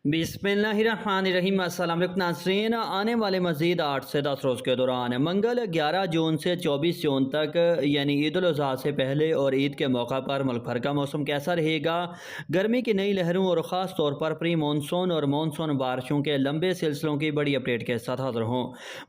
बिस्मिल्लाहिर्रहमानिर्रहीम। अस्सलाम वालेकुम नाज़रीन। आने वाले मज़ीद 8 से 10 रोज़ के दौरान मंगल 11 जून से 24 जून तक यानी ईद उल अज़हा से पहले और ईद के मौका पर मुल्क भर का मौसम कैसा रहेगा, गर्मी की नई लहरों और ख़ास तौर पर प्री मानसून और मानसून बारिशों के लंबे सिलसिलों की बड़ी अपडेट के साथ हाज़िर हूँ।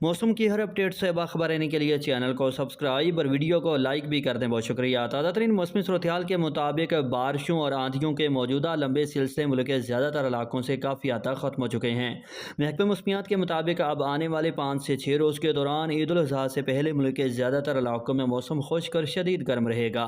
मौसम की हर अपडेट से बाखबर रहने के लिए चैनल को सब्सक्राइब और वीडियो को लाइक भी कर दें, बहुत शुक्रिया। ताज़ा तरीन मौसमी सूरत हाल के मुताबिक बारिशों और आंधियों के मौजूदा लंबे सिलसिले मुल्क के ज़्यादातर इलाकों से काफ़ी हद तक ख़त्म हो चुके हैं। महकमे मौसमियात के मुताबिक अब आने वाले 5 से 6 रोज़ के दौरान ईद उल अज़हा से पहले मुल्क के ज़्यादातर इलाकों में मौसम खुश्क और शदीद गर्म रहेगा।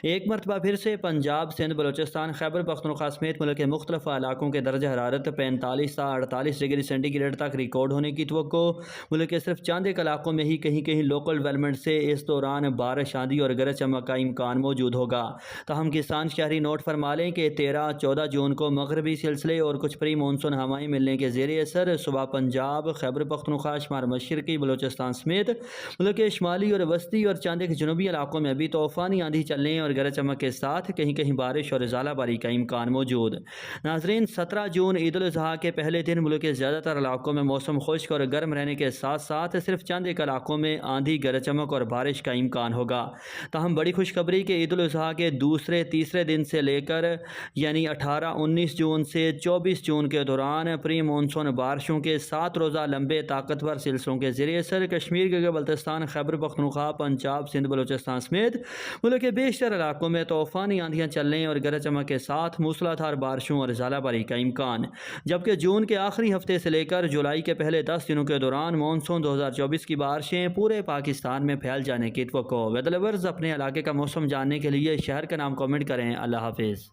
एक मरतबा फिर से पंजाब, सिंध, बलोचिस्तान, खैबर पख्तूनख्वा समेत मुल्क के मुख्तलिफ इलाकों के दर्जा हरारत 45 से 48 डिग्री सेंटीग्रेड तक रिकॉर्ड होने की तवक्को। मुल्क के सिर्फ चंद एक इलाकों में ही कहीं कहीं लोकल डेवलपमेंट से इस दौरान बारिश, आंधी और गरज चमक का इम्कान मौजूद होगा। ताहम किसान शहरी नोट फरमा लें कि 13-14 जून को मगरबी सिलसिले और कुछ प्री मानसून हवाएं मिलने के ज़ेर असर सुबह पंजाब, खैबर पख्तूनख्वा, शुमार मशरकी बलोचिस्तान समेत मुल्क के शुमाली और वस्ती और चंद एक जनूबी इलाकों में भी तूफ़ानी आंधी चलने और गरज चमक के साथ कहीं कहीं बारिश और ज़ालाबारी का इम्कान मौजूद। नाज़रीन, 17 जून ईद उल अज़हा के पहले दिन मुल्क के ज़्यादातर इलाकों में मौसम खुश्क और गर्म रहने के साथ साथ सिर्फ चंद एक इलाकों में आंधी, गरज चमक और बारिश का इम्कान होगा। ताहम बड़ी खुशखबरी कि ईद उल अज़हा के दूसरे तीसरे दिन से लेकर यानी 18-19 जून से 24 जून के दौरान प्री मानसून बारिशों के 7 रोज़ा लंबे ताकतवर सिलसिलों के ज़रिए असर कश्मीर, गिलगित बल्तिस्तान, खैबर पख्तूनख्वा, पंजाब, सिंध, बलोचिस्तान समेत मुल्क के बेशतर इलाकों में तूफ़ानी आंधियाँ चलने और गरज चमक के साथ मूसलाधार बारिशों और ज़ालाबारी का इम्कान। जबकि जून के आखिरी हफ्ते से लेकर जुलाई के पहले 10 दिनों के दौरान मानसून 2024 की बारिशें पूरे पाकिस्तान में फैल जाने की तवक्को। वेदर लवर्स, अपने इलाके का मौसम जानने के लिए शहर का नाम कमेंट करें। अल्लाह हाफिज़।